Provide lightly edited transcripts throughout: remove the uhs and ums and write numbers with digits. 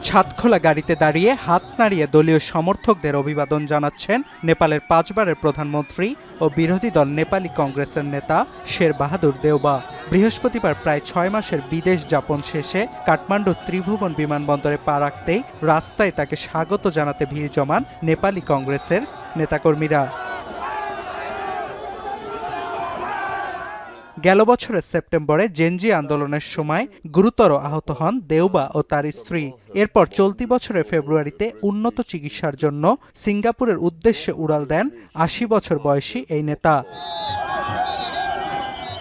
ছাদখোলা গাড়িতে দাঁড়িয়ে হাত নাড়িয়ে দলীয় সমর্থকদের অভিবাদন জানাচ্ছেন নেপালের 5 বারের প্রধানমন্ত্রী ও বিরোধী দল নেপালি কংগ্রেসের নেতা শের বাহাদুর দেওবা। বৃহস্পতিবার প্রায় 6 মাসের বিদেশ যাপন শেষে কাঠমান্ডু ত্রিভুবন বিমানবন্দরে পা রাখতেই রাস্তায় তাকে স্বাগত জানাতে ভিড় জমান নেপালি কংগ্রেসের নেতাকর্মীরা। গেল বছরের সেপ্টেম্বরে জেনজি আন্দোলনের সময় গুরুতর আহত হন দেওবা ও তার স্ত্রী। এরপর চলতি বছরের ফেব্রুয়ারিতে উন্নত চিকিৎসার জন্য সিঙ্গাপুরের উদ্দেশ্যে উড়াল দেন 80 বছর বয়সী এই নেতা।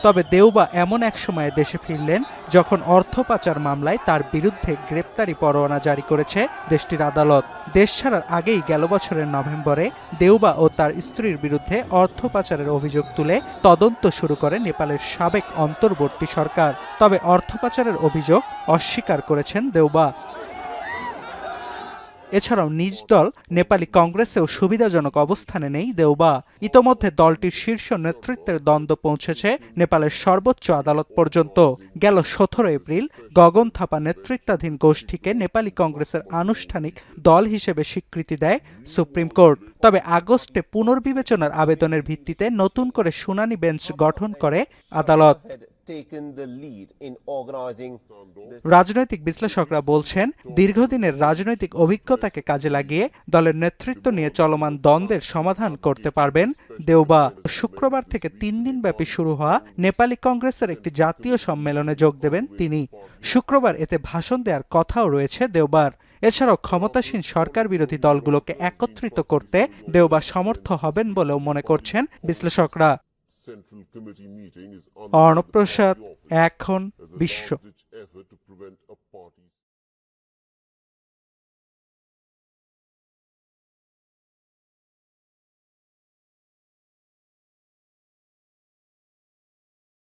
তবে দেওবা এমন এক সময়ে দেশে ফিরলেন যখন অর্থ পাচার মামলায় তার বিরুদ্ধে গ্রেপ্তারি পরোয়ানা জারি করেছে দেশটির আদালত। দেশ ছাড়ার আগেই গেল বছরের নভেম্বরে দেওবা ও তার স্ত্রীর বিরুদ্ধে অর্থ পাচারের অভিযোগ তুলে তদন্ত শুরু করে নেপালের সাবেক অন্তর্বর্তী সরকার। তবে অর্থ পাচারের অভিযোগ অস্বীকার করেছেন দেওবা। এছাড়াও নিজ দল নেপালি কংগ্রেসেও সুবিধাজনক অবস্থানে নেই দেওবা। ইতোমধ্যে দলটির শীর্ষ নেতৃত্বের দ্বন্দ্ব পৌঁছেছে নেপালের সর্বোচ্চ আদালত পর্যন্ত। গেল 17 এপ্রিল গগন থাপা নেতৃত্বাধীন গোষ্ঠীকে নেপালি কংগ্রেসের আনুষ্ঠানিক দল হিসেবে স্বীকৃতি দেয় সুপ্রিম কোর্ট। তবে আগস্টে পুনর্বিবেচনার আবেদনের ভিত্তিতে নতুন করে শুনানি বেঞ্চ গঠন করে আদালত। রাজনৈতিক বিশ্লেষকরা বলছেন, দীর্ঘদিনের রাজনৈতিক অভিজ্ঞতাকে কাজে লাগিয়ে দলের নেতৃত্ব নিয়ে চলমান দ্বন্দ্বের সমাধান করতে পারবেন দেওবা। শুক্রবার থেকে 3 দিনব্যাপী শুরু হওয়া নেপালি কংগ্রেসের একটি জাতীয় সম্মেলনে যোগ দেবেন তিনি। শুক্রবার এতে ভাষণ দেওয়ার কথাও রয়েছে দেওবার। এছাড়াও ক্ষমতাসীন সরকার বিরোধী দলগুলোকে একত্রিত করতে দেওবা সমর্থ হবেন বলেও মনে করছেন বিশ্লেষকরা। অর্ণব প্রসাদ, এখন বিশ্ব।